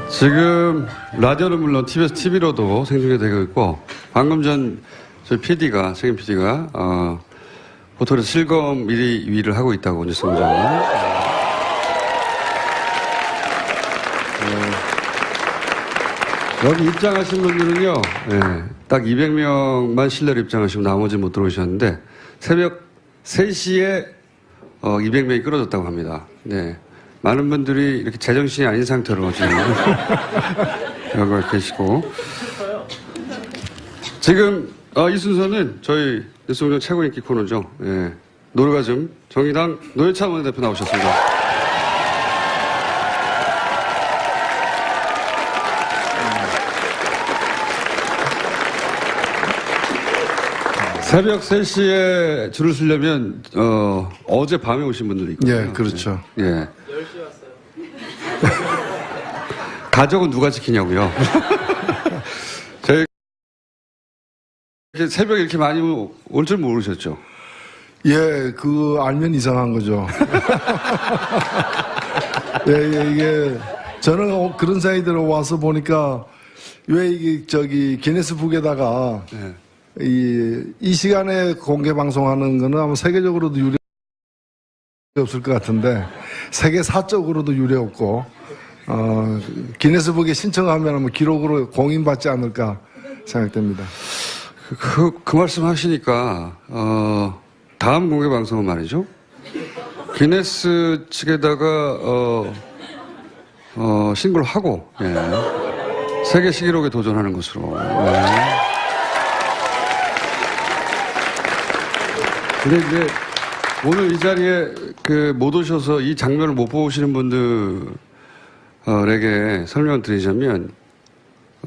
지금 라디오는 물론 TV로도 생중계되고 있고, 방금 전 저희 PD가, 책임 PD가 보통에서 실검 1위를 하고 있다고 뉴스 공장을. 여기 입장하신 분들은요, 딱 200명만 실내로 입장하시고 나머지 못 들어오셨는데, 새벽 3시에 200명이 끌어졌다고 합니다. 네. 많은 분들이 이렇게 제정신이 아닌 상태로 지금 여기 계시고. 지금 이 순서는 저희 뉴스공장 최고 인기 코너죠. 예. 노르가즘 정의당 노회찬 원내대표 나오셨습니다. 새벽 3시에 줄을 서려면 어제 밤에 오신 분들이 있거든요. 예, 그렇죠. 예. 10시 왔어요. 가족은 누가 지키냐고요. 저희 새벽에 이렇게 많이 올 줄 모르셨죠? 예, 알면 이상한 거죠. 예, 이게 저는 그런 생각이 들어 와서 보니까 왜 이게 기네스북에다가 네. 이 시간에 공개 방송하는 거는 아마 세계적으로도 유례 없을 것 같은데 세계사적으로도 유례 없고 기네스북에 신청하면 아마 기록으로 공인받지 않을까 생각됩니다. 그 말씀 하시니까 다음 공개 방송은 말이죠. 기네스 측에다가 신고를 하고 세계 신기록에 도전하는 것으로. 근데 이제 오늘 이 자리에 못 오셔서 이 장면을 못 보시는 분들에게 설명을 드리자면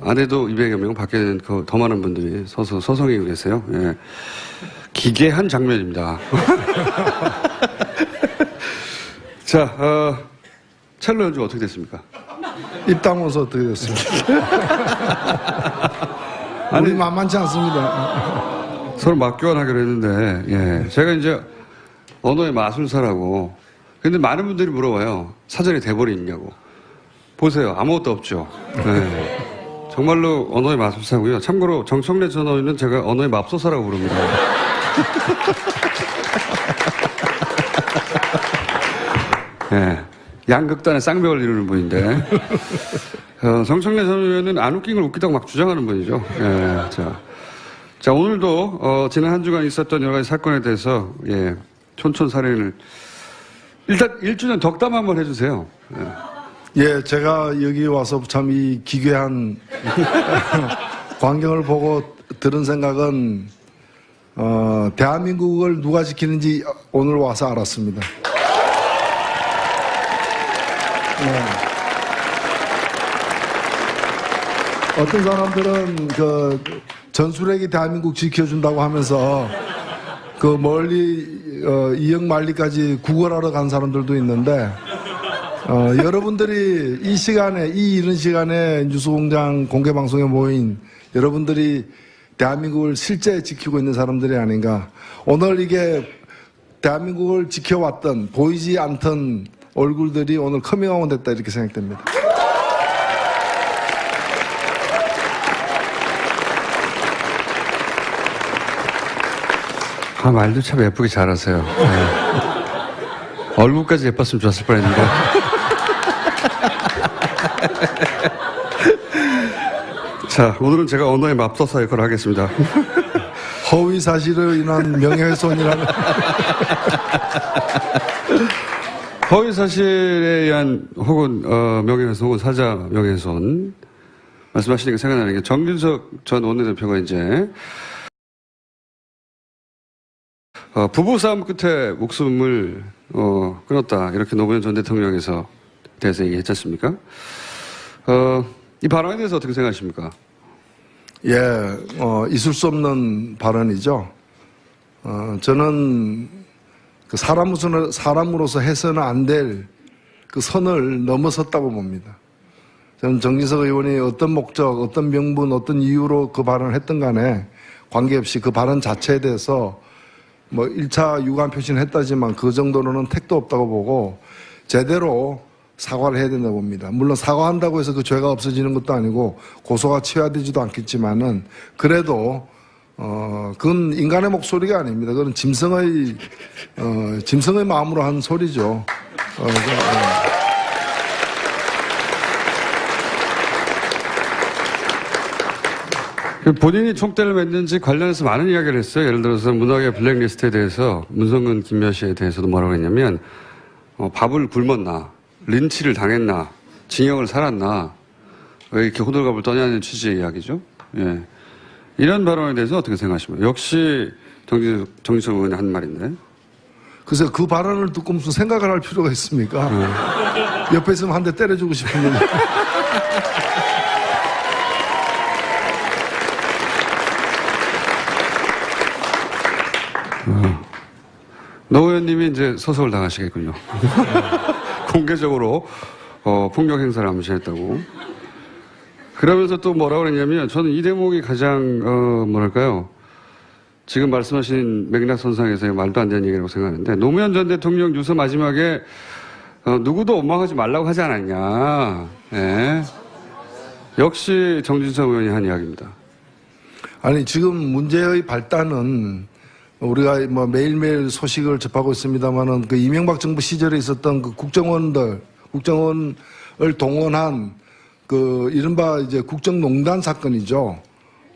안에도 200여 명, 밖에는 더 많은 분들이 서서 서성이고 계세요. 예. 기괴한 장면입니다. 자, 첼로 연주 어떻게 됐습니까? 입 다물어서 어떻게 됐습니까? 우리 만만치 않습니다. 서로 맞교환하기로 했는데, 예. 제가 이제 언어의 마술사라고. 근데 많은 분들이 물어봐요. 사전에 대본이 있냐고. 보세요. 아무것도 없죠. 네. 정말로 언어의 마술사고요. 참고로 정청래 전 의원은 제가 언어의 맙소사라고 부릅니다. 예. 양극단의 쌍벽을 이루는 분인데. 정청래 전 의원은 안 웃긴 걸 웃기다고 막 주장하는 분이죠. 예. 자, 오늘도, 지난 한 주간 있었던 여러 가지 사건에 대해서, 촌촌살인을. 일단 1주년 덕담 한번 해주세요. 예, 제가 여기 와서 참 이 기괴한 광경을 보고 들은 생각은, 대한민국을 누가 지키는지 오늘 와서 알았습니다. 어떤 사람들은 전술핵이 대한민국 지켜준다고 하면서 멀리 이역만리까지 구걸하러 간 사람들도 있는데 여러분들이 이 시간에 이른 시간에 뉴스공장 공개방송에 모인 여러분들이 대한민국을 실제 지키고 있는 사람들이 아닌가. 오늘 이게 대한민국을 지켜왔던 보이지 않던 얼굴들이 오늘 커밍아웃 됐다 이렇게 생각됩니다. 말도 참 예쁘게 잘하세요. 네. 얼굴까지 예뻤으면 좋았을 뻔했는데. 자, 오늘은 제가 언어의 맙소사 역할을 하겠습니다. 허위 사실로 인한 명예훼손이라는. 허위 사실에 의한 혹은 명예훼손 혹은 사자 명예훼손 말씀하시니까 생각나는 게 정균석 전 원내대표가 이제 부부싸움 끝에 목숨을 끊었다 이렇게 노무현 전 대통령에서 대해서 얘기했지 않습니까? 이 발언에 대해서 어떻게 생각하십니까? 예, 있을 수 없는 발언이죠. 저는 그 사람으로서 해서는 안 될 그 선을 넘어섰다고 봅니다. 저는 정진석 의원이 어떤 목적, 어떤 명분, 어떤 이유로 그 발언을 했든 간에 관계없이 그 발언 자체에 대해서 뭐 1차 유감 표시는 했다지만 그 정도로는 택도 없다고 보고 제대로 사과를 해야 된다고 봅니다. 물론 사과한다고 해서 그 죄가 없어지는 것도 아니고 고소가 취하되지도 않겠지만은 그래도 그건 인간의 목소리가 아닙니다. 그건 짐승의 마음으로 한 소리죠. 본인이 총대를 맸는지 관련해서 많은 이야기를 했어요. 예를 들어서 문학의 블랙리스트에 대해서 문성근, 김여시에 대해서도 뭐라고 했냐면 밥을 굶었나, 린치를 당했나, 징역을 살았나, 왜 이렇게 호들갑을 떠냐는 취지의 이야기죠. 예. 이런 발언에 대해서 어떻게 생각하십니까? 역시 정진석 의원이 한 말인데. 글쎄 그 발언을 듣고 무슨 생각을 할 필요가 있습니까? 옆에 있으면 한 대 때려주고 싶은데. 노 의원님이 이제 소송을 당하시겠군요. 공개적으로 폭력 행사를 암시했다고. 그러면서 또 뭐라고 그랬냐면 저는 이 대목이 가장 뭐랄까요. 지금 말씀하신 맥락선상에서의 말도 안 되는 얘기라고 생각하는데 노무현 전 대통령 유서 마지막에 누구도 원망하지 말라고 하지 않았냐. 예. 역시 정진석 의원이 한 이야기입니다. 아니 지금 문제의 발단은 우리가 뭐 매일매일 소식을 접하고 있습니다만은 그 이명박 정부 시절에 있었던 그 국정원을 동원한 그 이른바 이제 국정농단 사건이죠.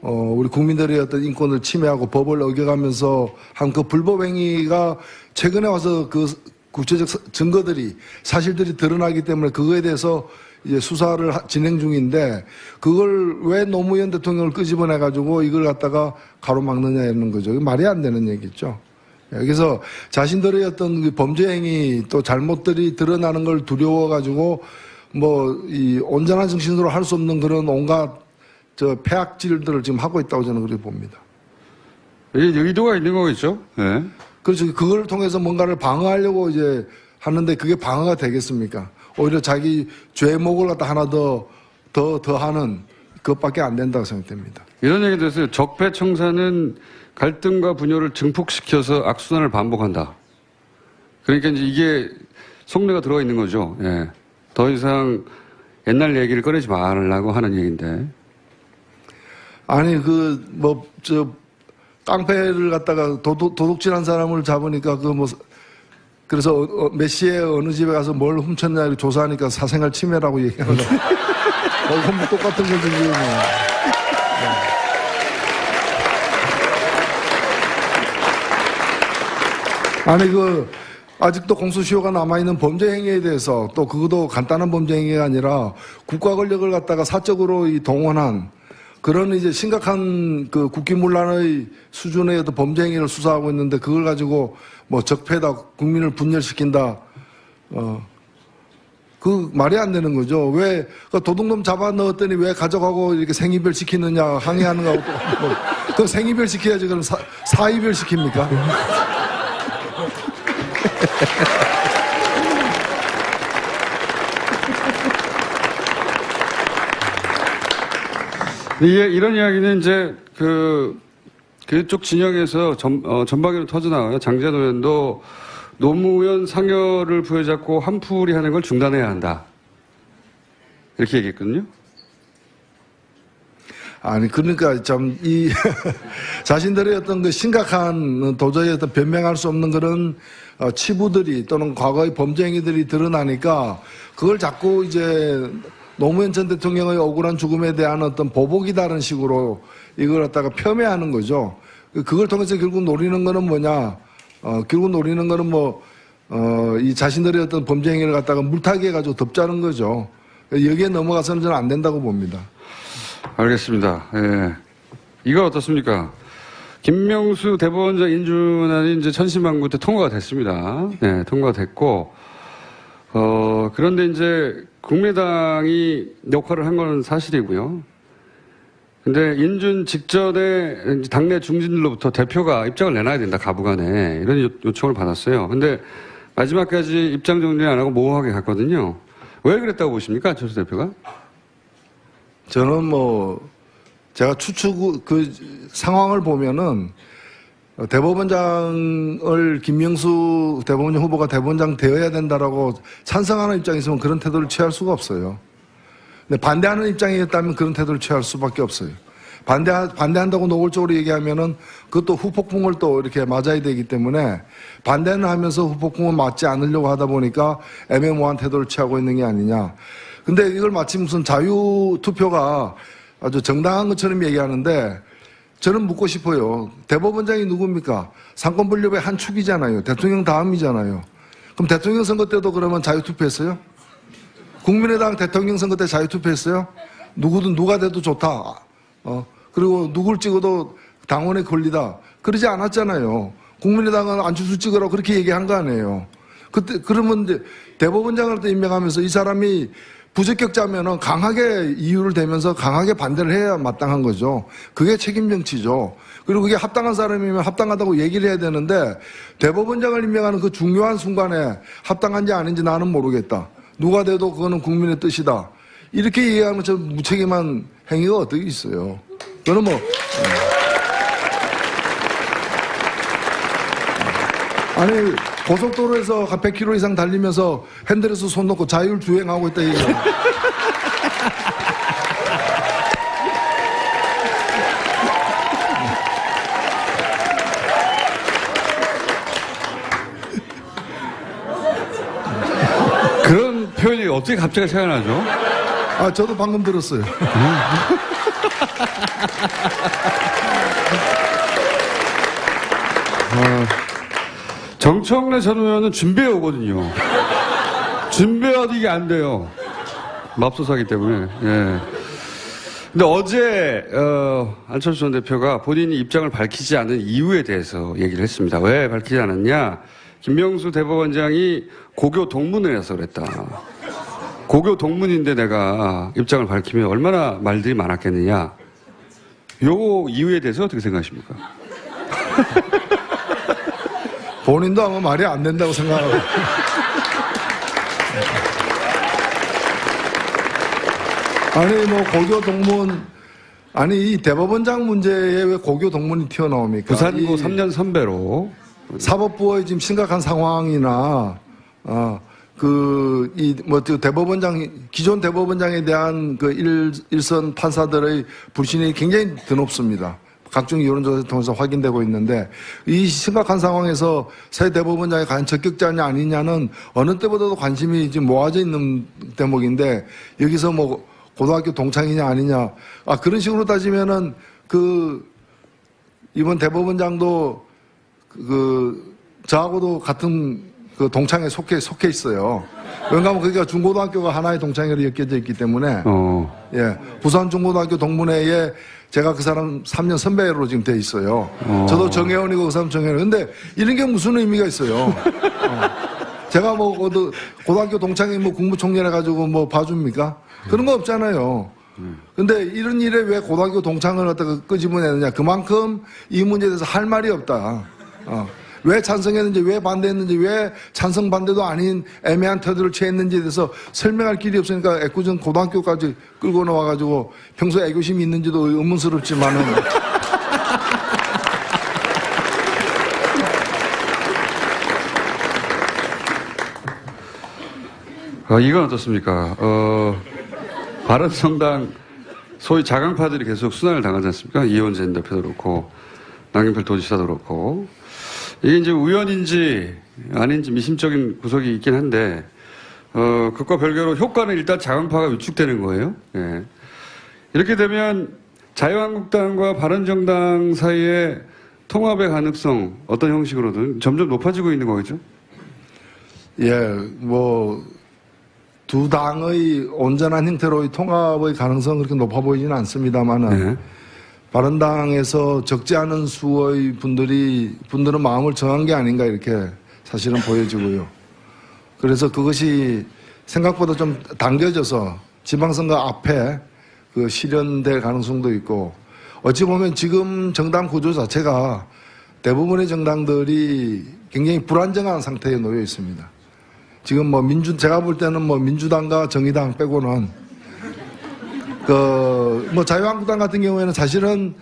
우리 국민들의 어떤 인권을 침해하고 법을 어겨가면서 한 그 불법 행위가 최근에 와서 그 구체적 증거들이 사실들이 드러나기 때문에 그거에 대해서 이제 수사를 진행 중인데 그걸 왜 노무현 대통령을 끄집어내 가지고 이걸 갖다가 가로막느냐 이러는 거죠. 말이 안 되는 얘기죠. 그래서 자신들의 어떤 그 범죄 행위 또 잘못들이 드러나는 걸 두려워 가지고 뭐 이 온전한 정신으로 할 수 없는 그런 온갖 폐악질들을 지금 하고 있다고 저는 그렇게 봅니다. 이게 의도가 있는 거겠죠? 네. 그렇죠. 그걸 통해서 뭔가를 방어하려고 이제 하는데 그게 방어가 되겠습니까? 오히려 자기 죄목을 갖다 하나 더 하는 그것밖에 안 된다고 생각됩니다. 이런 얘기도 했어요. 적폐청산은 갈등과 분열을 증폭시켜서 악순환을 반복한다. 그러니까 이제 이게 속내가 들어가 있는 거죠. 예. 더 이상 옛날 얘기를 꺼내지 말라고 하는 얘기인데. 아니 깡패를 갖다가 도둑질한 사람을 잡으니까 그래서 몇 시에 어느 집에 가서 뭘 훔쳤냐 조사하니까 사생활 침해라고 얘기하는 거. 그건 똑같은 거지 지금. 아니 아직도 공소시효가 남아있는 범죄 행위에 대해서 또 그것도 간단한 범죄 행위가 아니라 국가 권력을 갖다가 사적으로 동원한 그런 이제 심각한 그 국기문란의 수준의 어떤 범죄 행위를 수사하고 있는데 그걸 가지고 뭐 적폐다, 국민을 분열시킨다, 그 말이 안 되는 거죠. 왜 도둑놈 잡아 넣었더니 왜 가져가고 이렇게 생이별 시키느냐 항의하는 거하고 그 생이별 시켜야지 그럼 사이별 시킵니까? 이런 이야기는 이제 그쪽 진영에서 전방위로 터져나와요. 장재현 의원도 노무현 상여를 부여잡고 한풀이 하는 걸 중단해야 한다. 이렇게 얘기했거든요. 아니 그러니까 참 자신들의 어떤 그 심각한 도저히 어떤 변명할 수 없는 그런 치부들이 또는 과거의 범죄 행위들이 드러나니까 그걸 자꾸 이제 노무현 전 대통령의 억울한 죽음에 대한 어떤 보복이다라는 식으로 이걸 갖다가 폄훼하는 거죠. 그걸 통해서 결국 노리는 거는 뭐냐? 결국 노리는 거는 이 자신들의 어떤 범죄 행위를 갖다가 물타기 해가지고 덮자는 거죠. 여기에 넘어가서는 저는 안 된다고 봅니다. 알겠습니다. 예. 이거 어떻습니까? 김명수 대법원장 인준안이 이제 천신만고 때 통과가 됐습니다. 네, 통과가 됐고, 그런데 이제 국민의당이 역할을 한 건 사실이고요. 근데 인준 직전에 당내 중진들로부터 대표가 입장을 내놔야 된다, 가부간에. 이런 요청을 받았어요. 근데 마지막까지 입장 정리 안 하고 모호하게 갔거든요. 왜 그랬다고 보십니까? 안철수 대표가? 저는 제가 그 상황을 보면은 대법원장을 김명수 대법원장 후보가 대법원장 되어야 된다라고 찬성하는 입장이 있으면 그런 태도를 취할 수가 없어요. 근데 반대하는 입장이었다면 그런 태도를 취할 수밖에 없어요. 반대한다고 노골적으로 얘기하면은 그것도 후폭풍을 또 이렇게 맞아야 되기 때문에 반대는 하면서 후폭풍은 맞지 않으려고 하다 보니까 애매모호한 태도를 취하고 있는 게 아니냐. 근데 이걸 마치 무슨 자유투표가 아주 정당한 것처럼 얘기하는데 저는 묻고 싶어요. 대법원장이 누굽니까? 상권분립의 한 축이잖아요. 대통령 다음이잖아요. 그럼 대통령 선거 때도 그러면 자유투표했어요? 국민의당 대통령 선거 때 자유투표했어요? 누구든 누가 돼도 좋다. 그리고 누굴 찍어도 당원의 권리다. 그러지 않았잖아요. 국민의당은 안철수 찍으라고 그렇게 얘기한 거 아니에요. 그때, 그러면 이제 대법원장을 또 임명하면서 이 사람이 부적격자면은 강하게 이유를 대면서 강하게 반대를 해야 마땅한 거죠. 그게 책임 정치죠. 그리고 그게 합당한 사람이면 합당하다고 얘기를 해야 되는데 대법원장을 임명하는 그 중요한 순간에 합당한지 아닌지 나는 모르겠다. 누가 돼도 그거는 국민의 뜻이다. 이렇게 얘기하면 저 무책임한 행위가 어떻게 있어요. 저는 아니 고속도로에서 100km 이상 달리면서 핸들에서 손 놓고 자율 주행하고 있다 얘기해요. 그런 표현이 어떻게 갑자기 생각나죠? 저도 방금 들었어요. 정청래 전 의원은 준비해 오거든요. 준비해와도 이게 안 돼요. 맙소사기 때문에. 예. 근데 어제 안철수 전 대표가 본인이 입장을 밝히지 않은 이유에 대해서 얘기를 했습니다. 왜 밝히지 않았냐? 김명수 대법원장이 고교 동문회라서 그랬다. 고교 동문인데 내가 입장을 밝히면 얼마나 말들이 많았겠느냐. 요 이유에 대해서 어떻게 생각하십니까? 본인도 아마 말이 안 된다고 생각하고. 아니, 고교 동문, 아니, 이 대법원장 문제에 왜 고교 동문이 튀어나옵니까? 부산고 3년 선배로. 사법부의 지금 심각한 상황이나, 대법원장, 기존 대법원장에 대한 일선 판사들의 불신이 굉장히 드높습니다. 각종 여론조사를 통해서 확인되고 있는데 이 심각한 상황에서 새 대법원장이 과연 적격자냐 아니냐는 어느 때보다도 관심이 지금 모아져 있는 대목인데 여기서 고등학교 동창이냐 아니냐 그런 식으로 따지면은 이번 대법원장도 저하고도 같은 동창에 속해 있어요. 왜냐하면 거기가 중고등학교가 하나의 동창회로 엮여져 있기 때문에 예, 부산 중고등학교 동문회에 제가 그 사람 3년 선배로 지금 돼 있어요. 저도 정혜원이고 그 사람 정혜원. 근데 이런 게 무슨 의미가 있어요? 제가 고등학교 동창회 국무총리를 해가지고 봐줍니까? 그런 거 없잖아요. 근데 이런 일에 왜 고등학교 동창을 갖다가 끄집어내느냐. 그만큼 이 문제에 대해서 할 말이 없다. 왜 찬성했는지, 왜 반대했는지, 왜 찬성 반대도 아닌 애매한 태도를 취했는지에 대해서 설명할 길이 없으니까 애꿎은 고등학교까지 끌고 나와가지고 평소에 애교심이 있는지도 의문스럽지만은. 이건 어떻습니까? 바른정당 소위 자강파들이 계속 순환을 당하지 않습니까? 이원재 대표도 그렇고, 남경필 도지사도 그렇고. 이게 이제 우연인지 아닌지 미심적인 구석이 있긴 한데, 그것과 별개로 효과는 일단 자강파가 위축되는 거예요. 예. 이렇게 되면 자유한국당과 바른정당 사이의 통합의 가능성 어떤 형식으로든 점점 높아지고 있는 거겠죠? 예, 두 당의 온전한 형태로의 통합의 가능성은 그렇게 높아 보이지는 않습니다만은, 네. 바른당에서 적지 않은 수의 분들은 마음을 정한 게 아닌가 이렇게 사실은 보여지고요. 그래서 그것이 생각보다 좀 당겨져서 지방선거 앞에 그 실현될 가능성도 있고, 어찌 보면 지금 정당 구조 자체가 대부분의 정당들이 굉장히 불안정한 상태에 놓여 있습니다. 지금 뭐 제가 볼 때는 뭐 민주당과 정의당 빼고는 뭐 자유한국당 같은 경우에는 사실은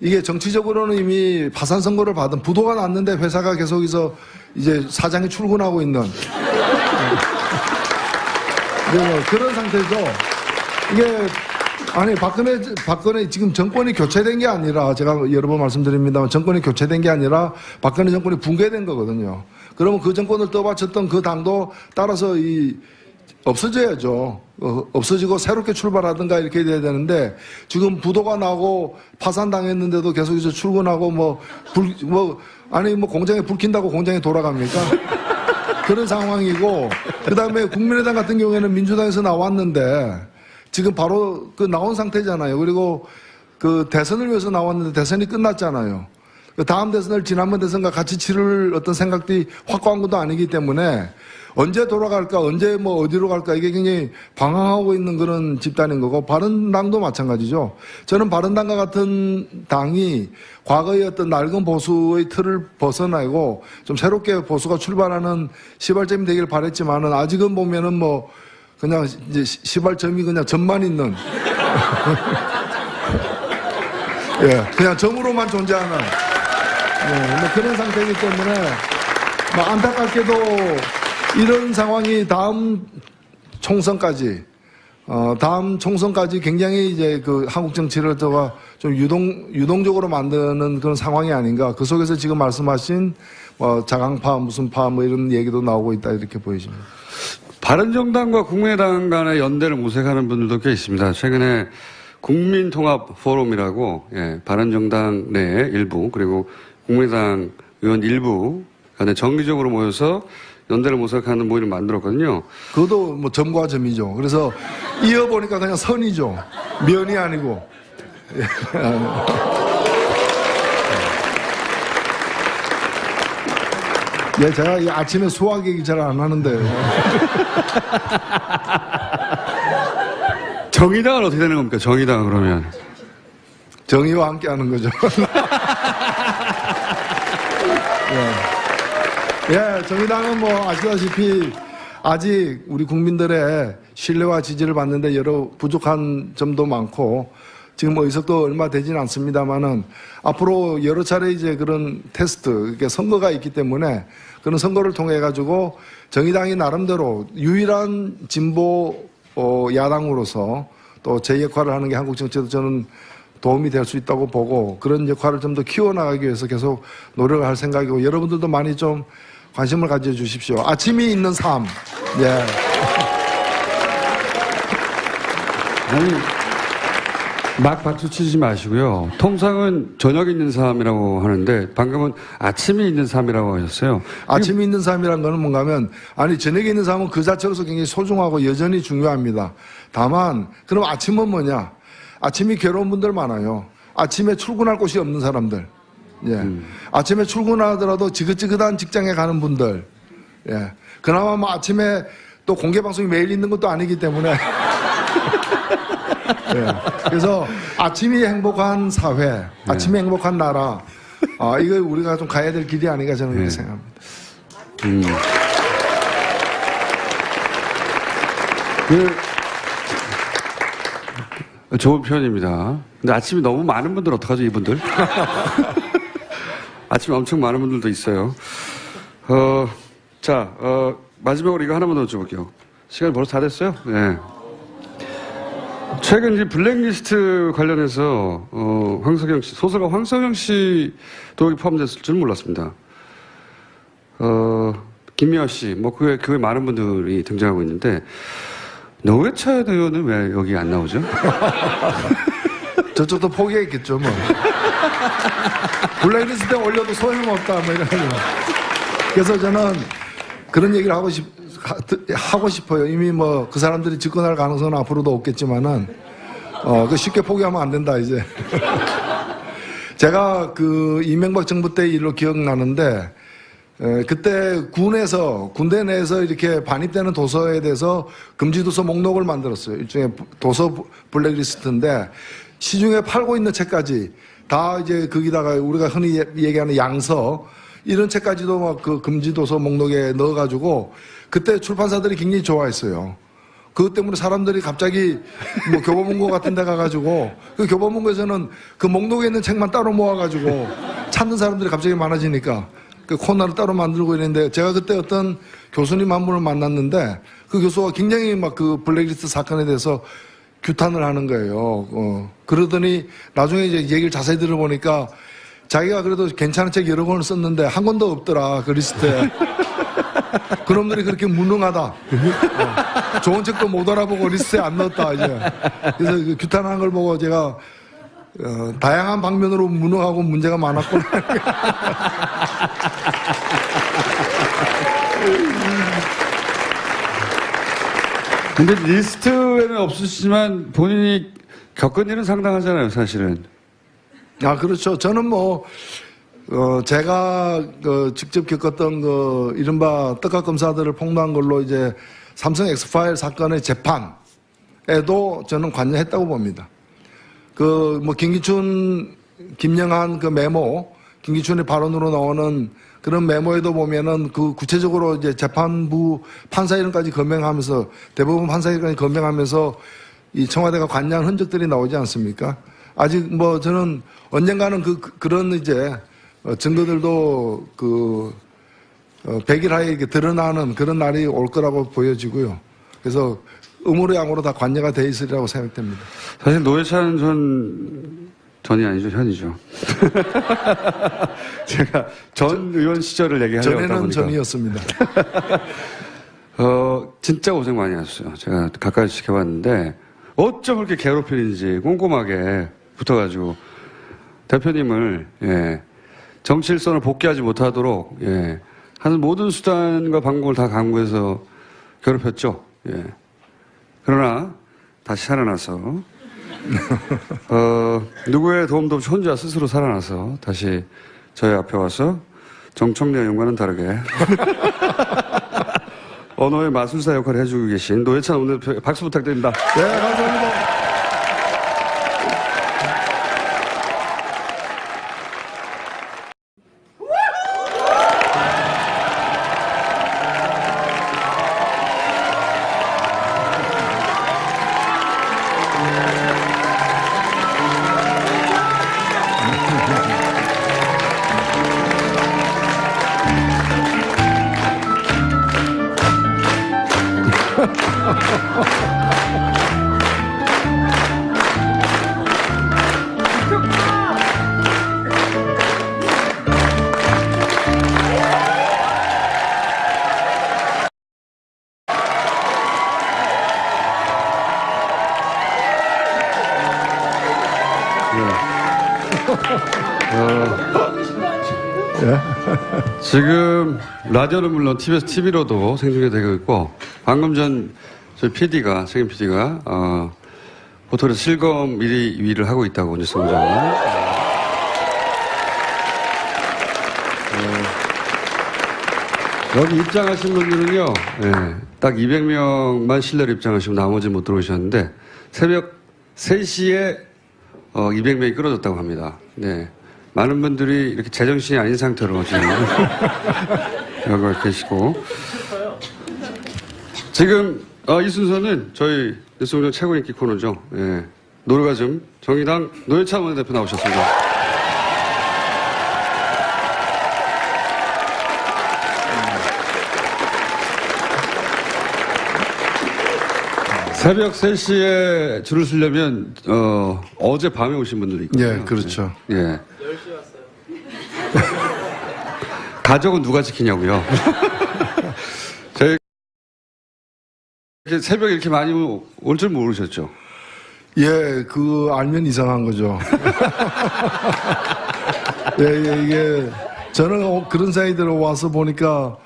이게 정치적으로는 이미 파산 선고를 받은 부도가 났는데 회사가 계속해서 이제 사장이 출근하고 있는 뭐 그런 상태죠. 이게 아니 박근혜 지금 정권이 교체된 게 아니라 제가 여러 번 말씀드립니다만 정권이 교체된 게 아니라 박근혜 정권이 붕괴된 거거든요. 그러면 그 정권을 떠받쳤던 그 당도 따라서 없어져야죠. 없어지고 새롭게 출발하든가 이렇게 돼야 되는데 지금 부도가 나고 파산당했는데도 계속해서 출근하고 공장에 불 킨다고 공장에 돌아갑니까? 그런 상황이고, 그 다음에 국민의당 같은 경우에는 민주당에서 나왔는데 지금 바로 나온 상태잖아요. 그리고 대선을 위해서 나왔는데 대선이 끝났잖아요. 다음 대선을 지난번 대선과 같이 치를 어떤 생각들이 확고한 것도 아니기 때문에 언제 돌아갈까, 언제 어디로 갈까, 이게 굉장히 방황하고 있는 그런 집단인 거고, 바른당도 마찬가지죠. 저는 바른당과 같은 당이 과거의 어떤 낡은 보수의 틀을 벗어나고 좀 새롭게 보수가 출발하는 시발점이 되길 바랬지만은 아직은 보면은 그냥 이제 시발점이 그냥 점만 있는. 예, 그냥 점으로만 존재하는. 그런 상태이기 때문에, 안타깝게도 이런 상황이 다음 총선까지 굉장히 이제 한국 정치를 좀 유동적으로 만드는 그런 상황이 아닌가. 그 속에서 지금 말씀하신 자강파, 무슨 파 이런 얘기도 나오고 있다 이렇게 보여집니다. 바른정당과 국민의당 간의 연대를 모색하는 분들도 꽤 있습니다. 최근에 국민통합포럼이라고 바른정당 내 일부 그리고 국민의당 의원 일부 간에 정기적으로 모여서 연대를 모색하는 모임을 만들었거든요. 그것도 점과 점이죠. 그래서 이어보니까 그냥 선이죠. 면이 아니고. 제가 아침에 수학 얘기 잘 안 하는데. 정의당은 어떻게 되는 겁니까? 정의당은 그러면. 정의와 함께 하는 거죠. 정의당은 아시다시피 아직 우리 국민들의 신뢰와 지지를 받는데 여러 부족한 점도 많고 지금 의석도 얼마 되지는 않습니다만은 앞으로 여러 차례 이제 그런 테스트, 선거가 있기 때문에 그런 선거를 통해 가지고 정의당이 나름대로 유일한 진보 야당으로서 또 제 역할을 하는 게 한국 정치에도 저는 도움이 될 수 있다고 보고 그런 역할을 좀 더 키워나가기 위해서 계속 노력을 할 생각이고 여러분들도 많이 좀 관심을 가져주십시오. 아침이 있는 삶. 아니, 막 박수 치지 마시고요. 통상은 저녁이 있는 삶이라고 하는데 방금은 아침이 있는 삶이라고 하셨어요. 아침이 있는 삶이란 거는 뭔가 하면 저녁에 있는 삶은 그 자체로서 굉장히 소중하고 여전히 중요합니다. 다만 그럼 아침은 뭐냐? 아침이 괴로운 분들 많아요. 아침에 출근할 곳이 없는 사람들. 아침에 출근하더라도 지긋지긋한 직장에 가는 분들. 그나마 아침에 또 공개방송이 매일 있는 것도 아니기 때문에. 그래서 아침이 행복한 사회, 아침이 행복한 나라. 이거 우리가 좀 가야 될 길이 아닌가 저는 그렇게 생각합니다. 좋은 표현입니다. 근데 아침에 너무 많은 분들 어떡하죠, 이분들? 아침에 엄청 많은 분들도 있어요. 마지막으로 이거 하나만 더 여쭤볼게요. 시간이 벌써 다 됐어요? 네. 최근 이제 블랙리스트 관련해서, 황석영 씨, 소설가 황석영 씨도 여기 포함됐을 줄 몰랐습니다. 김미화 씨, 그외 많은 분들이 등장하고 있는데, 노회찬 의원은 왜 여기 안 나오죠? 저쪽도 포기했겠죠, 블랙리스트에 올려도 소용없다, 이런. 그래서 저는 그런 얘기를 하고 싶어요. 이미 그 사람들이 집권할 가능성은 앞으로도 없겠지만은, 쉽게 포기하면 안 된다, 이제. 제가 이명박 정부 때 일로 기억나는데, 그때 군대 내에서 이렇게 반입되는 도서에 대해서 금지 도서 목록을 만들었어요. 일종의 도서 블랙리스트인데 시중에 팔고 있는 책까지 다 이제 거기다가 우리가 흔히 얘기하는 양서 이런 책까지도 막 그 금지 도서 목록에 넣어가지고 그때 출판사들이 굉장히 좋아했어요. 그것 때문에 사람들이 갑자기 뭐 교보문고 같은 데 가가지고 그 교보문고에서는 그 목록에 있는 책만 따로 모아가지고 찾는 사람들이 갑자기 많아지니까 그 코너를 따로 만들고 이랬는데 제가 그때 어떤 교수님 한 분을 만났는데 그 교수가 굉장히 막 그 블랙리스트 사건에 대해서 규탄을 하는 거예요. 그러더니 나중에 이제 얘기를 자세히 들어보니까 자기가 그래도 괜찮은 책 여러 권을 썼는데 한 권도 없더라, 그 리스트에. 그놈들이 그렇게 무능하다. 좋은 책도 못 알아보고 리스트에 안 넣었다, 이제. 그래서 그 규탄하는 걸 보고 제가, 다양한 방면으로 무능하고 문제가 많았구나. 근데 리스트에는 없으시지만 본인이 겪은 일은 상당하잖아요, 사실은. 아, 그렇죠. 저는 뭐, 제가 직접 겪었던 이른바 떡값 검사들을 폭로한 걸로 이제 삼성 엑스파일 사건의 재판에도 저는 관여했다고 봅니다. 뭐 김기춘, 김영한 그 메모, 김기춘의 발언으로 나오는 그런 메모에도 보면은 그 구체적으로 이제 재판부 판사 이름까지 검명하면서 대법원 판사 이름까지 검명하면서 이 청와대가 관여한 흔적들이 나오지 않습니까? 아직 뭐 저는 언젠가는 그런 이제 증거들도 백일하에 이렇게 드러나는 그런 날이 올 거라고 보여지고요. 그래서 음으로 양으로 다 관여가 돼 있으리라고 생각됩니다. 사실 노회찬 전이 아니죠, 현이죠. 제가 전 의원 시절을 얘기하려고 하다 보니까. 전에는 전이었습니다. 진짜 고생 많이 하셨어요. 제가 가까이 지켜봤는데 어쩜 그렇게 괴롭히는지 꼼꼼하게 붙어가지고 대표님을 정치 일선을 복귀하지 못하도록 하는 모든 수단과 방법을 다 강구해서 괴롭혔죠. 그러나 다시 살아나서 누구의 도움도 없이 혼자 스스로 살아나서 다시 저희 앞에 와서 정청래 의원과는 다르게 언어의 마술사 역할을 해주고 계신 노회찬 오늘 박수 부탁드립니다. 네, 감사합니다. 지금 라디오는 물론 TV로도 생중계 되고 있고 방금 전 저희 PD가 책임 PD가 보통에서 실검 1위를 하고 있다고 뉴스 공장은 여기 입장하신 분들은요 딱 200명만 실내로 입장하시고 나머지 못 들어오셨는데 새벽 3시에 200명이 끌어졌다고 합니다. 네. 많은 분들이 이렇게 제정신이 아닌 상태로 지금 여기 계시고 지금 이 순서는 저희 뉴스공장 최고 인기 코너죠. 노르가즘 정의당 노회찬 원내대표 나오셨습니다. 새벽 3시에 줄을 서려면 어제 밤에 오신 분들도 있거든요. 예, 그렇죠. 예. 10시 왔어요. 가족은 누가 지키냐고요. 저희 새벽에 이렇게 많이 올 줄 모르셨죠? 예, 알면 이상한 거죠. 예, 이게 저는 그런 생각이 들어 와서 보니까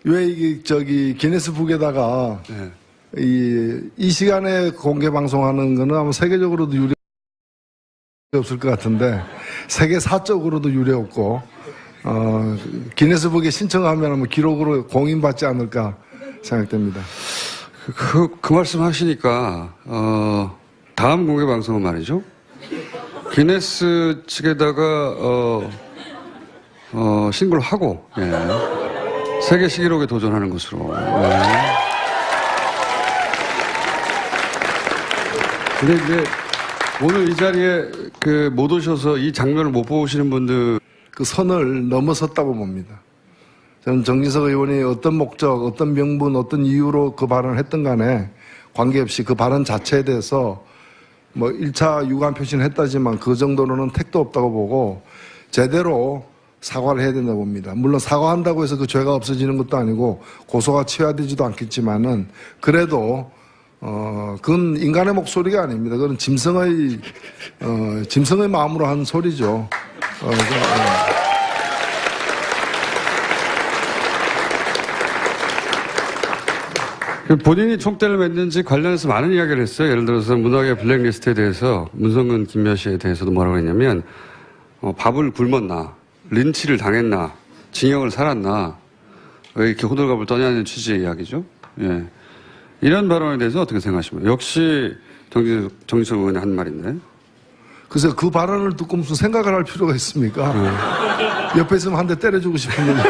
왜 이게 기네스북에다가 이 시간에 공개 방송하는 거는 아마 세계적으로도 유례 없을 것 같은데 세계사적으로도 유례 없고 기네스북에 신청하면 아마 기록으로 공인받지 않을까 생각됩니다. 그 말씀 하시니까, 다음 공개 방송은 말이죠. 기네스 측에다가, 신고를 하고, 예. 세계 시기록에 도전하는 것으로. 예. 근데 이제, 오늘 이 자리에 못 오셔서 이 장면을 못 보시는 분들, 그 선을 넘어섰다고 봅니다. 저는 정진석 의원이 어떤 목적, 어떤 명분, 어떤 이유로 그 발언을 했던 간에 관계없이 그 발언 자체에 대해서 1차 유감 표시는 했다지만 그 정도로는 택도 없다고 보고 제대로 사과를 해야 된다고 봅니다. 물론 사과한다고 해서 그 죄가 없어지는 것도 아니고 고소가 취하되지도 않겠지만은 그래도 그건 인간의 목소리가 아닙니다. 그건 짐승의 마음으로 한 소리죠. 본인이 총대를 맸는지 관련해서 많은 이야기를 했어요. 예를 들어서 문학의 블랙리스트에 대해서 문성근, 김여시에 대해서도 뭐라고 했냐면 밥을 굶었나, 린치를 당했나, 징역을 살았나, 왜 이렇게 호들갑을 떠냐는 취지의 이야기죠. 예. 이런 발언에 대해서 어떻게 생각하십니까? 역시 정진석 의원이 한 말인데. 그래서 그 발언을 듣고 무슨 생각을 할 필요가 있습니까? 옆에 있으면 한 대 때려주고 싶은데.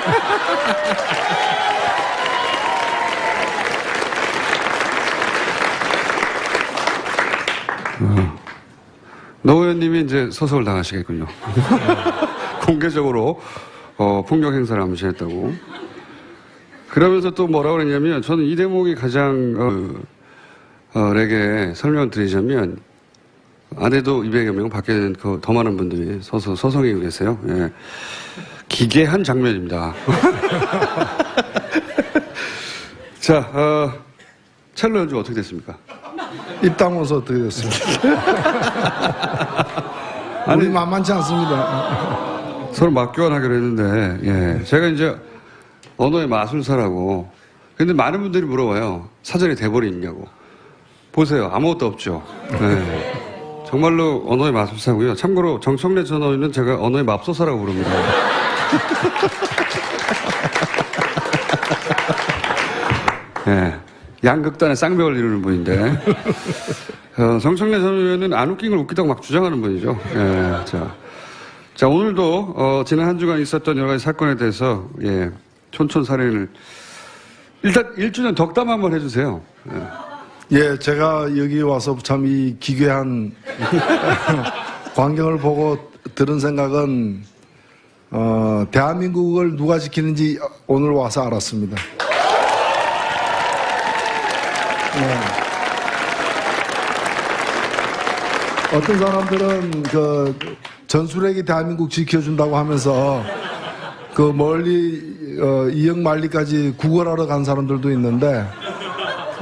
노 의원님이 이제 서석을 당하시겠군요. 공개적으로 폭력 행사를 암시했다고. 그러면서 또 뭐라고 그랬냐면 저는 이 대목이 가장 에게 설명을 드리자면 안에도 200여 명, 밖에는 더 많은 분들이 서서 서성이고 계세요. 예. 기괴한 장면입니다. 자, 첼로 연주 어떻게 됐습니까? 입당원서 어떻게 됐습니까? 우리 만만치 않습니다. 서로 맞교환하기로 했는데, 예. 제가 이제 언어의 마술사라고. 근데 많은 분들이 물어봐요. 사전에 대본이 있냐고. 보세요. 아무것도 없죠. 네. 정말로 언어의 마술사고요. 참고로 정청래 전 의원은 제가 언어의 맙소사라고 부릅니다. 예. 양극단의 쌍벽을 이루는 분인데, 정청래 전 의원은 안 웃긴 걸 웃기다고 막 주장하는 분이죠. 예. 자, 오늘도, 지난 한 주간 있었던 여러 가지 사건에 대해서, 예, 촌촌살인을, 일단 1주년 덕담 한번 해주세요. 예, 제가 여기 와서 참 이 기괴한 광경을 보고 들은 생각은, 대한민국을 누가 지키는지 오늘 와서 알았습니다. 어떤 사람들은 전술핵이 대한민국 지켜준다고 하면서 멀리 이역만리까지 구걸하러 간 사람들도 있는데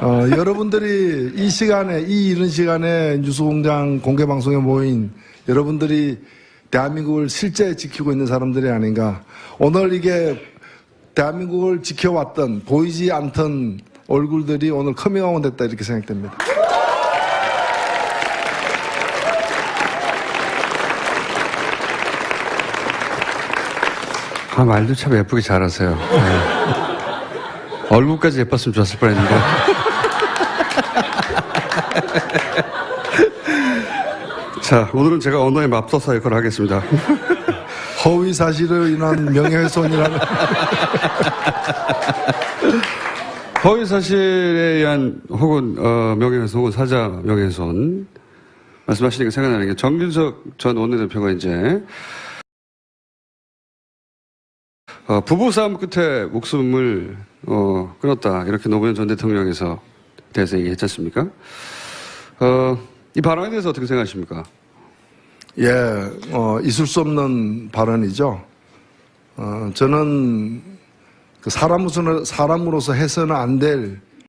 여러분들이 이런 시간에 뉴스공장 공개방송에 모인 여러분들이 대한민국을 실제 지키고 있는 사람들이 아닌가. 오늘 이게 대한민국을 지켜왔던 보이지 않던 얼굴들이 오늘 커밍아웃 됐다 이렇게 생각됩니다. 말도 참 예쁘게 잘하세요. 네. 얼굴까지 예뻤으면 좋았을 뻔했는데. 자, 오늘은 제가 언어의 맙소사 역할을 하겠습니다. 허위 사실로 인한 명예훼손이라는. 허위 사실에 의한 혹은 명예훼손 혹은 사자 명예훼손 말씀하시니까 생각나는 게 정진석 전 원내대표가 이제 부부싸움 끝에 목숨을 끊었다 이렇게 노무현 전 대통령에서 대해서 얘기했지 않습니까? 이 발언에 대해서 어떻게 생각하십니까? 예, 있을 수 없는 발언이죠. 저는 사람으로서 해서는 안 될